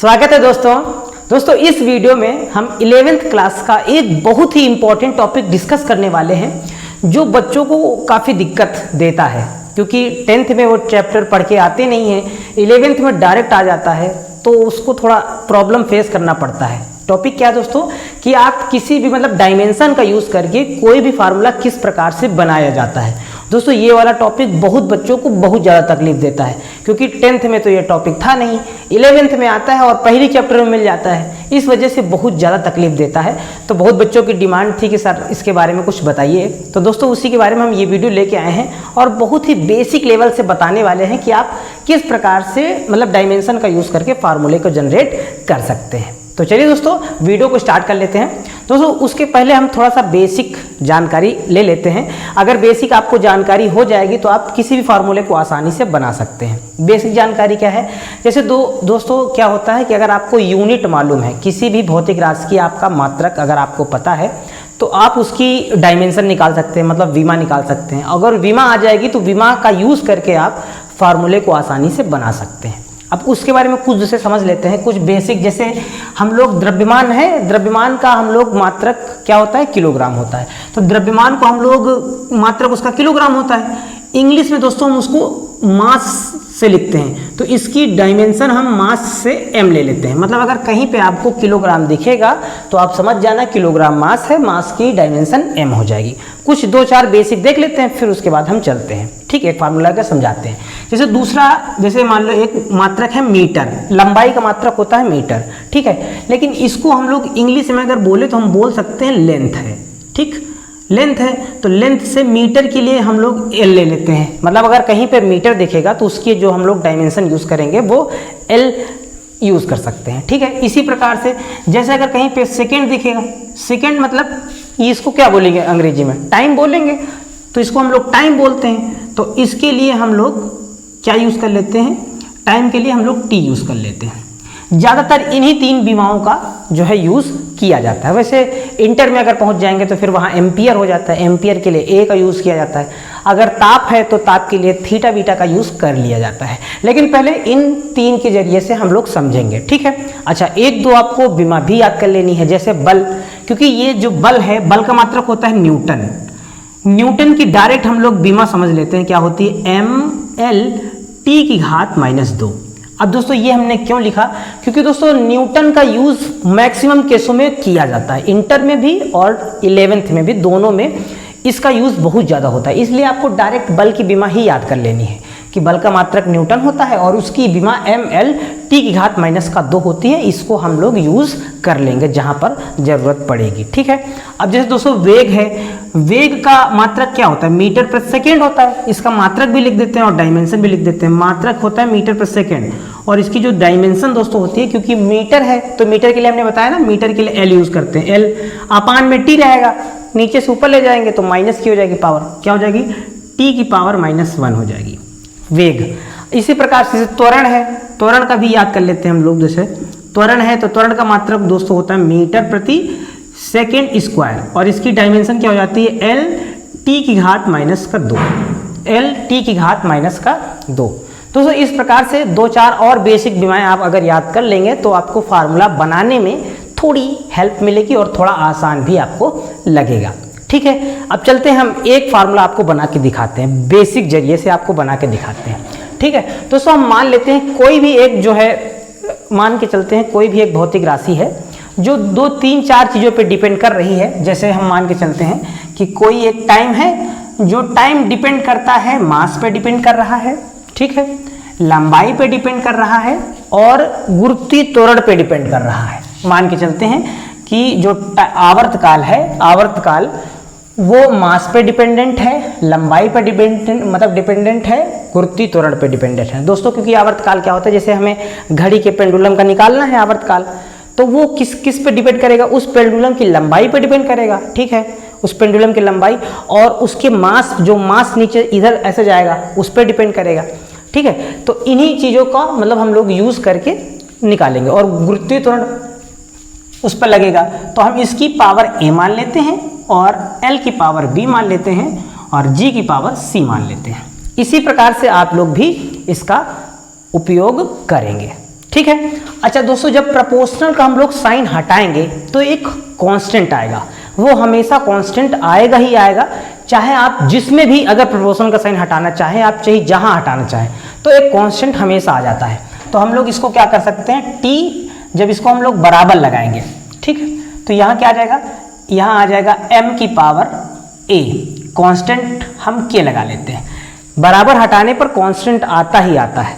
स्वागत है दोस्तों इस वीडियो में हम 11th क्लास का एक बहुत ही इंपॉर्टेंट टॉपिक डिस्कस करने वाले हैं जो बच्चों को काफ़ी दिक्कत देता है, क्योंकि 10th में वो चैप्टर पढ़ के आते नहीं हैं, 11th में डायरेक्ट आ जाता है तो उसको थोड़ा प्रॉब्लम फेस करना पड़ता है। टॉपिक क्या है दोस्तों कि आप किसी भी डायमेंशन का यूज़ करके कोई भी फार्मूला किस प्रकार से बनाया जाता है। दोस्तों ये वाला टॉपिक बहुत बच्चों को बहुत ज़्यादा तकलीफ देता है, क्योंकि 10th में तो ये टॉपिक था नहीं, 11th में आता है और पहली चैप्टर में मिल जाता है, इस वजह से बहुत ज़्यादा तकलीफ देता है। तो बहुत बच्चों की डिमांड थी कि सर इसके बारे में कुछ बताइए, तो दोस्तों उसी के बारे में हम ये वीडियो लेके आए हैं और बहुत ही बेसिक लेवल से बताने वाले हैं कि आप किस प्रकार से डायमेंशन का यूज़ करके फार्मूले को जनरेट कर सकते हैं। तो चलिए दोस्तों वीडियो को स्टार्ट कर लेते हैं। दोस्तों उसके पहले हम थोड़ा सा बेसिक जानकारी ले लेते हैं। अगर बेसिक आपको जानकारी हो जाएगी तो आप किसी भी फार्मूले को आसानी से बना सकते हैं। बेसिक जानकारी क्या है, जैसे दोस्तों क्या होता है कि अगर आपको यूनिट मालूम है, किसी भी भौतिक राशि की आपका मात्रक अगर आपको पता है तो आप उसकी डायमेंशन निकाल सकते हैं, विमा निकाल सकते हैं। अगर विमा आ जाएगी तो विमा का यूज़ करके आप फार्मूले को आसानी से बना सकते हैं। अब उसके बारे में कुछ जैसे समझ लेते हैं, कुछ बेसिक। जैसे हम लोग द्रव्यमान है, द्रव्यमान का हम लोग मात्रक क्या होता है, किलोग्राम होता है। तो द्रव्यमान को हम लोग मात्रक उसका किलोग्राम होता है। इंग्लिश में दोस्तों हम उसको मास से लिखते हैं, तो इसकी डायमेंशन हम मास से m ले लेते हैं। अगर कहीं पे आपको किलोग्राम दिखेगा तो आप समझ जाना किलोग्राम मास है, मास की डायमेंशन m हो जाएगी। कुछ दो चार बेसिक देख लेते हैं, फिर उसके बाद हम चलते हैं। ठीक है, एक फार्मूला का समझाते हैं। जैसे दूसरा, जैसे मान लो एक मात्रक है मीटर, लंबाई का मात्रक होता है मीटर। ठीक है, लेकिन इसको हम लोग इंग्लिश में अगर बोले तो हम बोल सकते हैं लेंथ है। ठीक, लेंथ है, तो लेंथ से मीटर के लिए हम लोग एल ले लेते हैं। अगर कहीं पे मीटर दिखेगा तो उसकी जो हम लोग डायमेंशन यूज़ करेंगे वो एल यूज़ कर सकते हैं। ठीक है, इसी प्रकार से जैसे अगर कहीं पे सेकेंड दिखेगा, सेकेंड इसको क्या बोलेंगे अंग्रेजी में, टाइम बोलेंगे, तो इसको हम लोग टाइम बोलते हैं। तो इसके लिए हम लोग क्या यूज़ कर लेते हैं, टाइम के लिए हम लोग टी यूज़ कर लेते हैं। ज़्यादातर इन्हीं तीन विमाओं का जो है यूज़ किया जाता है। वैसे इंटर में अगर पहुंच जाएंगे तो फिर वहाँ एम्पियर हो जाता है, एम्पियर के लिए ए का यूज़ किया जाता है। अगर ताप है तो ताप के लिए थीटा बीटा का यूज़ कर लिया जाता है, लेकिन पहले इन तीन के जरिए से हम लोग समझेंगे। ठीक है, अच्छा एक दो आपको विमा भी याद कर लेनी है, जैसे बल, क्योंकि ये जो बल है, बल का मात्रक होता है न्यूटन। न्यूटन की डायरेक्ट हम लोग विमा समझ लेते हैं, क्या होती है, m/L/2। अब दोस्तों ये हमने क्यों लिखा, क्योंकि दोस्तों न्यूटन का यूज़ मैक्सिमम केसों में किया जाता है, इंटर में भी और 11th में भी, दोनों में इसका यूज़ बहुत ज़्यादा होता है। इसलिए आपको डायरेक्ट बल की विमा ही याद कर लेनी है कि बल का मात्रक न्यूटन होता है और उसकी विमा mL/2 होती है। इसको हम लोग यूज़ कर लेंगे जहाँ पर ज़रूरत पड़ेगी। ठीक है, अब जैसे दोस्तों वेग है, वेग का मात्रक क्या होता है, मीटर प्रति सेकेंड होता है। इसका मात्रक भी लिख देते हैं और डायमेंशन भी लिख देते हैं। मात्रक होता है मीटर प्रति सेकेंड और इसकी जो डायमेंशन दोस्तों होती है, क्योंकि मीटर है तो मीटर के लिए हमने बताया ना, मीटर के लिए एल यूज़ करते हैं। एल अपान में टी रहेगा, नीचे से ऊपर ले जाएंगे तो माइनस की हो जाएगी पावर, क्या हो जाएगी, टी की पावर -1 हो जाएगी वेग। इसी प्रकार से त्वरण है, त्वरण का भी याद कर लेते हैं हम लोग। जैसे त्वरण है तो त्वरण का मात्रक दोस्तों होता है मीटर प्रति सेकेंड स्क्वायर और इसकी डायमेंशन क्या हो जाती है, L/2, L/2। दोस्तों इस प्रकार से दो चार और बेसिक विमाएं आप अगर याद कर लेंगे तो आपको फार्मूला बनाने में थोड़ी हेल्प मिलेगी और थोड़ा आसान भी आपको लगेगा। ठीक है, अब चलते हैं, हम एक फार्मूला आपको बना के दिखाते हैं, बेसिक जरिए से आपको बना के दिखाते हैं। ठीक है, दोस्तों हम मान लेते हैं कोई भी एक जो है, मान के चलते हैं कोई भी एक भौतिक राशि है जो 2 3 4 चीज़ों पे डिपेंड कर रही है। जैसे हम मान के चलते हैं कि कोई एक टाइम है, जो टाइम डिपेंड करता है मास पे डिपेंड कर रहा है। ठीक है, लंबाई पे डिपेंड कर रहा है और गुरुत्वीय त्वरण पे डिपेंड कर रहा है। मान के चलते हैं कि जो आवर्तकाल है, आवर्तकाल वो मास पे डिपेंडेंट है, लंबाई पे डिपेंडेंट है, गुरुत्वीय त्वरण पे डिपेंडेंट है। दोस्तों क्योंकि आवर्तकाल क्या होता है, जैसे हमें घड़ी के पेंडुलम का निकालना है आवर्तकाल, तो वो किस पे डिपेंड करेगा, उस पेंडुलम की लंबाई पे डिपेंड करेगा। ठीक है, उस पेंडुलम की लंबाई और उसके मास, जो मास नीचे इधर ऐसे जाएगा उस पर डिपेंड करेगा। ठीक है, तो इन्हीं चीज़ों का हम लोग यूज़ करके निकालेंगे और गुरुत्वीय त्वरण उस पर लगेगा, तो हम इसकी पावर a मान लेते हैं और l की पावर b मान लेते हैं और g की पावर c मान लेते हैं। इसी प्रकार से आप लोग भी इसका उपयोग करेंगे। ठीक है। अच्छा दोस्तों, जब प्रोपोर्शनल का हम लोग साइन हटाएंगे तो एक कांस्टेंट आएगा, वो हमेशा कांस्टेंट आएगा ही आएगा, चाहे आप जिसमें भी अगर प्रोपोर्शनल का साइन हटाना चाहें, आप चाहे जहां हटाना चाहें, तो एक कांस्टेंट हमेशा आ जाता है। तो हम लोग इसको क्या कर सकते हैं, टी, जब इसको हम लोग बराबर लगाएंगे, ठीक है, तो यहाँ क्या आ जाएगा, यहाँ आ जाएगा m की पावर a, कांस्टेंट हम k लगा लेते हैं। बराबर हटाने पर कांस्टेंट आता ही आता है,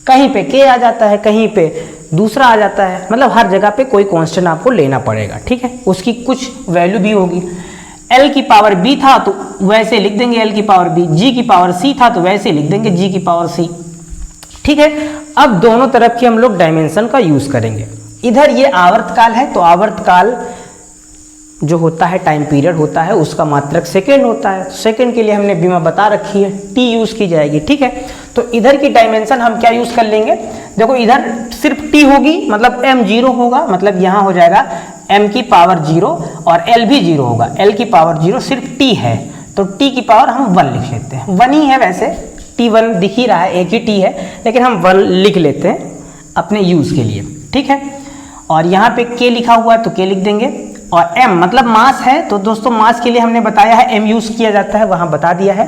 कहीं पे k आ जाता है, कहीं पे दूसरा आ जाता है, मतलब हर जगह पे कोई कांस्टेंट आपको लेना पड़ेगा, ठीक है, उसकी कुछ वैल्यू भी होगी। l की पावर b था तो वैसे लिख देंगे l की पावर b, g की पावर c था तो वैसे लिख देंगे g की पावर c, ठीक है। अब दोनों तरफ की हम लोग डायमेंशन का यूज करेंगे। इधर ये आवर्तकाल है, तो आवर्तकाल जो होता है, टाइम पीरियड होता है, उसका मात्रक सेकेंड होता है। सेकेंड के लिए हमने बीमा बता रखी है, टी यूज की जाएगी, ठीक है। तो इधर की डायमेंशन हम क्या यूज कर लेंगे, देखो इधर सिर्फ टी होगी, मतलब m 0 होगा, मतलब यहाँ हो जाएगा m की पावर 0 और l भी 0 होगा, l की पावर 0, सिर्फ t है तो t की पावर हम 1 लिख लेते हैं। 1 ही है वैसे, t1 दिख ही रहा है, एक ही t है, लेकिन हम 1 लिख लेते हैं अपने यूज के लिए, ठीक है। और यहाँ पे k लिखा हुआ है तो k लिख देंगे, और m मतलब मास है, तो दोस्तों मास के लिए हमने बताया है m यूज किया जाता है, वहां बता दिया है।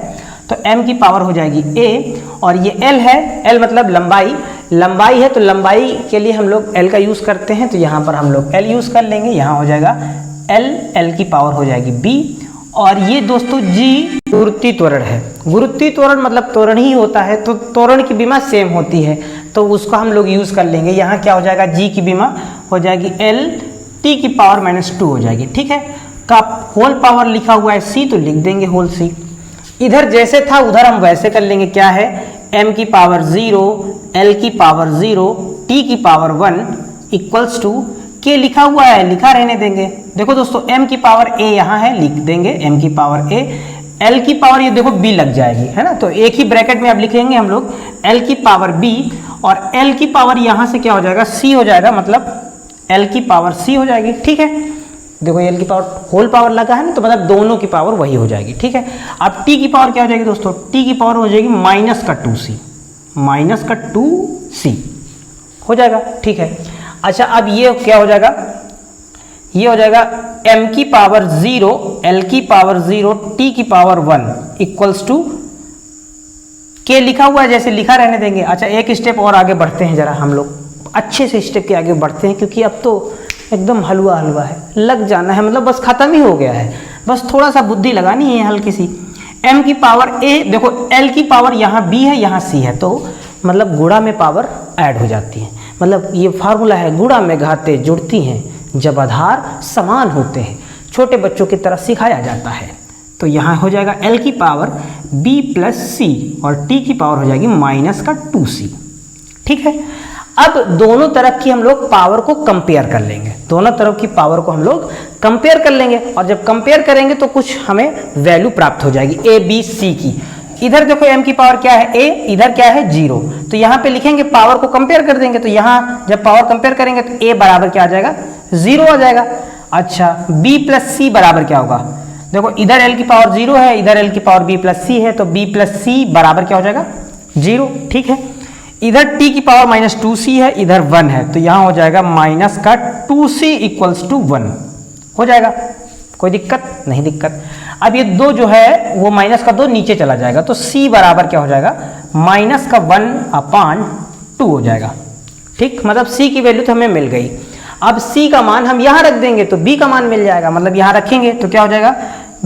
तो m की पावर हो जाएगी a, और ये l है, l मतलब लंबाई, लंबाई है तो लंबाई के लिए हम लोग l का यूज करते हैं, तो यहाँ पर हम लोग l यूज कर लेंगे, यहाँ हो जाएगा l की पावर हो जाएगी b। और ये दोस्तों g गुरुत्वीय त्वरण है, गुरुत्वीय त्वरण मतलब त्वरण ही होता है, तो त्वरण की बीमा सेम होती है, तो उसको हम लोग यूज कर लेंगे। यहाँ क्या हो जाएगा, g की बीमा हो जाएगी l t की पावर -2 हो जाएगी, ठीक है। का होल पावर लिखा हुआ है c, तो लिख देंगे होल c। इधर जैसे था उधर हम वैसे कर लेंगे, क्या है, m की पावर 0, l की पावर 0, t की पावर 1 इक्वल्स टू k लिखा हुआ है, लिखा रहने देंगे। देखो दोस्तों m की पावर a यहाँ है, लिख देंगे m की पावर a, l की पावर ये देखो b लग जाएगी, है ना, तो एक ही ब्रैकेट में अब लिखेंगे हम लोग l की पावर b, और l की पावर यहाँ से क्या हो जाएगा, c हो जाएगा, मतलब l की पावर c हो जाएगी, ठीक है। देखो l की पावर होल पावर लगा है ना, तो मतलब दोनों की पावर वही हो जाएगी, ठीक है। अब t की पावर क्या हो जाएगी दोस्तों, t की पावर हो जाएगी -2c, -2c हो जाएगा, ठीक है। अच्छा अब ये क्या हो जाएगा, ये हो जाएगा m की पावर 0, l की पावर 0, t की पावर 1 इक्वल्स टू k लिखा हुआ है, जैसे लिखा रहने देंगे। अच्छा एक स्टेप और आगे बढ़ते हैं, जरा हम लोग अच्छे से स्टेप के आगे बढ़ते हैं, क्योंकि अब तो एकदम हलवा हलवा है, लग जाना है, मतलब बस खत्म ही हो गया है, बस थोड़ा सा बुद्धि लगानी है हल्की सी। m की पावर a, देखो l की पावर यहाँ b है, यहाँ c है, तो मतलब गुणा में पावर ऐड हो जाती है, मतलब ये फार्मूला है, गुणा में घाते जुड़ती हैं जब आधार समान होते हैं, छोटे बच्चों की तरह सिखाया जाता है। तो यहाँ हो जाएगा l की पावर b प्लस c, और t की पावर हो जाएगी -2c, ठीक है। अब दोनों तरफ की हम लोग पावर को कंपेयर कर लेंगे, दोनों तरफ की पावर को हम लोग कंपेयर कर लेंगे, और जब कंपेयर करेंगे तो कुछ हमें वैल्यू प्राप्त हो जाएगी a b c की। इधर देखो m की पावर क्या है a, इधर क्या है 0, तो यहाँ पे लिखेंगे पावर को कंपेयर कर देंगे, तो यहाँ जब पावर कंपेयर करेंगे तो a बराबर क्या आ जाएगा, 0 आ जाएगा। अच्छा b प्लस c बराबर क्या होगा, देखो इधर l की पावर 0 है, इधर l की पावर b प्लस c है, तो b प्लस c बराबर क्या हो जाएगा, 0, ठीक है। इधर t की पावर -2c है, इधर 1 है, तो यहाँ हो जाएगा -2c इक्वल्स टू 1 हो जाएगा, कोई दिक्कत नहीं, दिक्कत। अब ये 2 जो है वो -2 नीचे चला जाएगा, तो c बराबर क्या हो जाएगा, -1/2 हो जाएगा, ठीक, मतलब c की वैल्यू तो हमें मिल गई। अब c का मान हम यहाँ रख देंगे तो b का मान मिल जाएगा, मतलब यहाँ रखेंगे तो क्या हो जाएगा,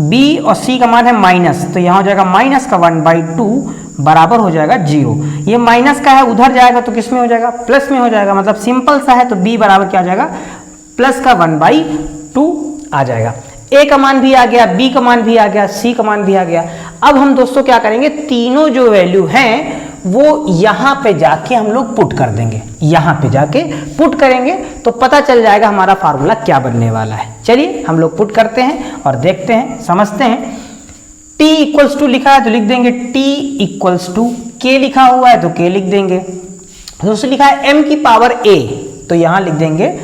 b और c का मान है माइनस, तो यहाँ हो जाएगा -1/2 बराबर हो जाएगा 0। ये माइनस का है, उधर जाएगा तो किस में हो जाएगा, प्लस में हो जाएगा, मतलब सिंपल सा है, तो b बराबर क्या आ जाएगा, प्लस का 1/2 आ जाएगा। a का मान भी आ गया, b का मान भी आ गया, c का मान भी आ गया। अब हम दोस्तों क्या करेंगे, तीनों जो वैल्यू हैं वो यहाँ पे जाके हम लोग पुट कर देंगे, यहाँ पे जाके पुट करेंगे तो पता चल जाएगा हमारा फार्मूला क्या बनने वाला है। चलिए हम लोग पुट करते हैं और देखते हैं, समझते हैं। t इक्वल्स टू लिखा है तो लिख देंगे t इक्वल्स टू, k लिखा हुआ है तो k लिख देंगे, दोस्तों लिखा है m की पावर a, तो यहाँ लिख देंगे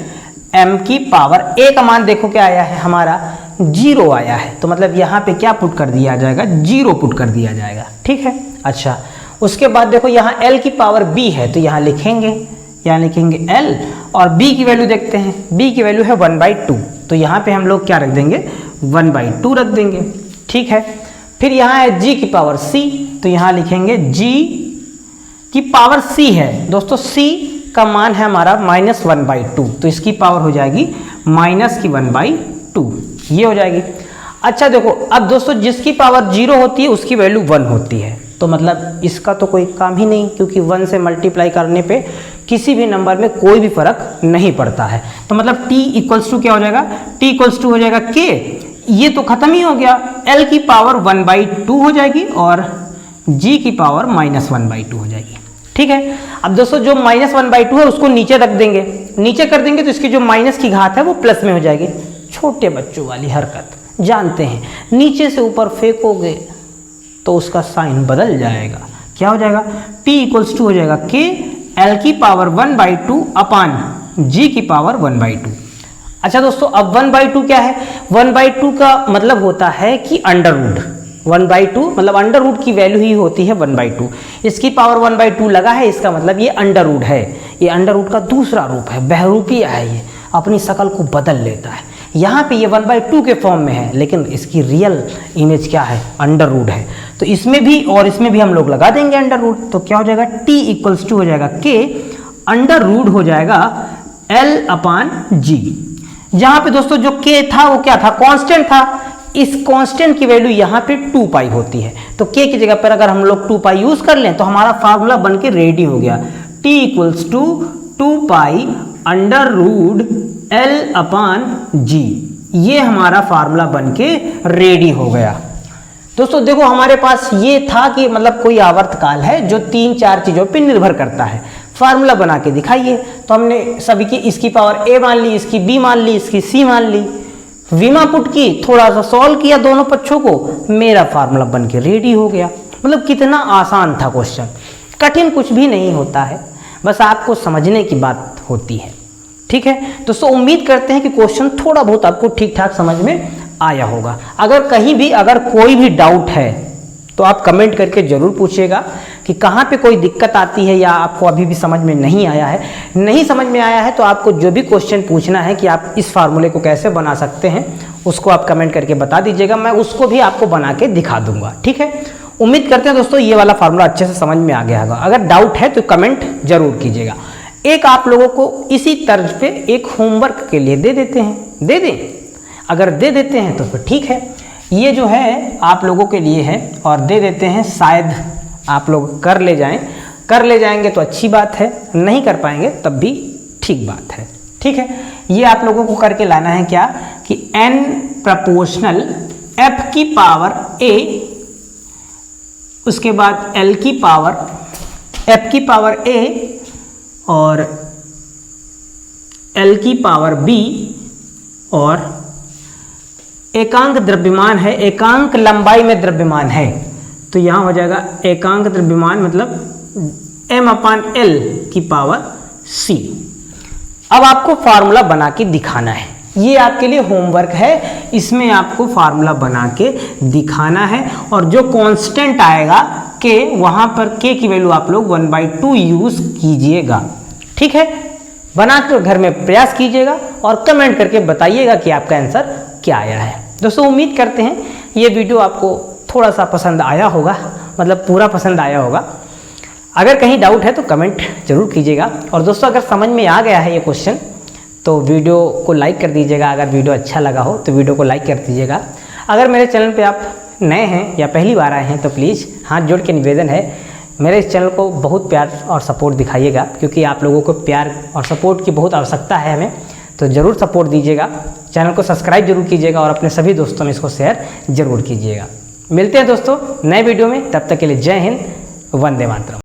m की पावर a का मान देखो क्या आया है, हमारा 0 आया है, तो मतलब यहाँ पे क्या पुट कर दिया जाएगा, 0 पुट कर दिया जाएगा, ठीक है। अच्छा उसके बाद देखो यहाँ l की पावर b है, तो यहाँ लिखेंगे यहाँ लिखेंगे L और B की वैल्यू देखते हैं, B की वैल्यू है 1/2, तो यहाँ पे हम लोग क्या रख देंगे 1/2 रख देंगे। ठीक है, फिर यहाँ है G की पावर C, तो यहाँ लिखेंगे G की पावर C है दोस्तों, C का मान है हमारा -1/2, तो इसकी पावर हो जाएगी -1/2, ये हो जाएगी। अच्छा देखो, अब दोस्तों जिसकी पावर 0 होती है उसकी वैल्यू 1 होती है, तो मतलब इसका तो कोई काम ही नहीं, क्योंकि 1 से मल्टीप्लाई करने पे किसी भी नंबर में कोई भी फर्क नहीं पड़ता है। तो मतलब t इक्वल्स टू क्या हो जाएगा, t इक्वल्स टू हो जाएगा k, ये तो खत्म ही हो गया, l की पावर 1/2 हो जाएगी और g की पावर -1/2 हो जाएगी। ठीक है, अब दोस्तों जो -1/2 है उसको नीचे रख देंगे, नीचे कर देंगे तो इसकी जो माइनस की घात है वो प्लस में हो जाएगी। छोटे बच्चों वाली हरकत जानते हैं, नीचे से ऊपर फेंकोगे तो उसका साइन बदल जाएगा, क्या हो जाएगा, t इक्वल्स टू हो जाएगा k l की पावर 1/2 अपान g की पावर 1/2। अच्छा दोस्तों, अब 1/2 क्या है, 1/2 का मतलब होता है कि अंडर रूट, 1/2 मतलब अंडर रूट की वैल्यू ही होती है 1/2, इसकी पावर 1/2 लगा है, इसका मतलब ये अंडर रूट है, ये अंडर रूट का दूसरा रूप है, बहरूपिया है, ये अपनी शक्ल को बदल लेता है। यहाँ पे ये 1/2 के फॉर्म में है, लेकिन इसकी रियल इमेज क्या है, अंडर रूट है, तो इसमें भी और इसमें भी हम लोग लगा देंगे अंडर रूट, तो क्या हो जाएगा, t इक्वल्स टू हो जाएगा k अंडर रूट हो जाएगा l अपान g। जहाँ पे दोस्तों जो k था वो क्या था, कांस्टेंट था, इस कांस्टेंट की वैल्यू यहाँ पे 2 पाई होती है, तो k की जगह पर अगर हम लोग 2 पाई यूज कर लें तो हमारा फार्मूला बन के रेडी हो गया, t equals to 2 pi under root l upon g, ये हमारा फार्मूला बन के रेडी हो गया। दोस्तों देखो, हमारे पास ये था कि मतलब कोई आवर्तकाल है जो 3-4 चीज़ों पे निर्भर करता है, फार्मूला बना के दिखाइए, तो हमने सभी की इसकी पावर a मान ली, इसकी b मान ली, इसकी c मान ली, विमा पुट की, थोड़ा सा सॉल्व किया दोनों पक्षों को, मेरा फार्मूला बन के रेडी हो गया। मतलब कितना आसान था क्वेश्चन, कठिन कुछ भी नहीं होता है, बस आपको समझने की बात होती है। ठीक है दोस्तों, उम्मीद करते हैं कि क्वेश्चन थोड़ा बहुत आपको ठीक ठाक समझ में आया होगा। अगर कहीं भी अगर कोई भी डाउट है तो आप कमेंट करके जरूर पूछिएगा कि कहाँ पे कोई दिक्कत आती है या आपको अभी भी समझ में नहीं आया है। नहीं समझ में आया है तो आपको जो भी क्वेश्चन पूछना है कि आप इस फार्मूले को कैसे बना सकते हैं, उसको आप कमेंट करके बता दीजिएगा, मैं उसको भी आपको बना के दिखा दूंगा। ठीक है, उम्मीद करते हैं दोस्तों ये वाला फार्मूला अच्छे से समझ में आ गया होगा। अगर डाउट है तो कमेंट जरूर कीजिएगा। एक आप लोगों को इसी तर्ज पे एक होमवर्क के लिए दे देते हैं, दे दें, अगर दे देते हैं तो फिर ठीक है, ये जो है आप लोगों के लिए है और दे देते हैं, शायद आप लोग कर ले जाएं, कर ले जाएंगे तो अच्छी बात है, नहीं कर पाएंगे तब भी ठीक बात है। ठीक है, ये आप लोगों को करके लाना है क्या कि n प्रपोर्शनल f की पावर a, उसके बाद l की पावर f की पावर a और l की पावर b, और एकांक द्रव्यमान है, एकांक लंबाई में द्रव्यमान है, तो यहाँ हो जाएगा एकांक द्रव्यमान मतलब m/l की पावर c। अब आपको फार्मूला बना के दिखाना है, ये आपके लिए होमवर्क है, इसमें आपको फार्मूला बना के दिखाना है और जो कांस्टेंट आएगा k, वहां पर k की वैल्यू आप लोग 1/2 यूज कीजिएगा। ठीक है, बनाकर घर में प्रयास कीजिएगा और कमेंट करके बताइएगा कि आपका आंसर क्या आया है। दोस्तों उम्मीद करते हैं ये वीडियो आपको थोड़ा सा पसंद आया होगा, मतलब पूरा पसंद आया होगा। अगर कहीं डाउट है तो कमेंट जरूर कीजिएगा। और दोस्तों अगर समझ में आ गया है ये क्वेश्चन तो वीडियो को लाइक कर दीजिएगा, अगर वीडियो अच्छा लगा हो तो वीडियो को लाइक कर दीजिएगा। अगर मेरे चैनल पे आप नए हैं या पहली बार आए हैं तो प्लीज़ हाथ जोड़ के निवेदन है, मेरे इस चैनल को बहुत प्यार और सपोर्ट दिखाइएगा, क्योंकि आप लोगों को प्यार और सपोर्ट की बहुत आवश्यकता है हमें, तो ज़रूर सपोर्ट दीजिएगा। चैनल को सब्सक्राइब जरूर कीजिएगा और अपने सभी दोस्तों में इसको शेयर जरूर कीजिएगा। मिलते हैं दोस्तों नए वीडियो में, तब तक के लिए जय हिंद, वंदे मातरम।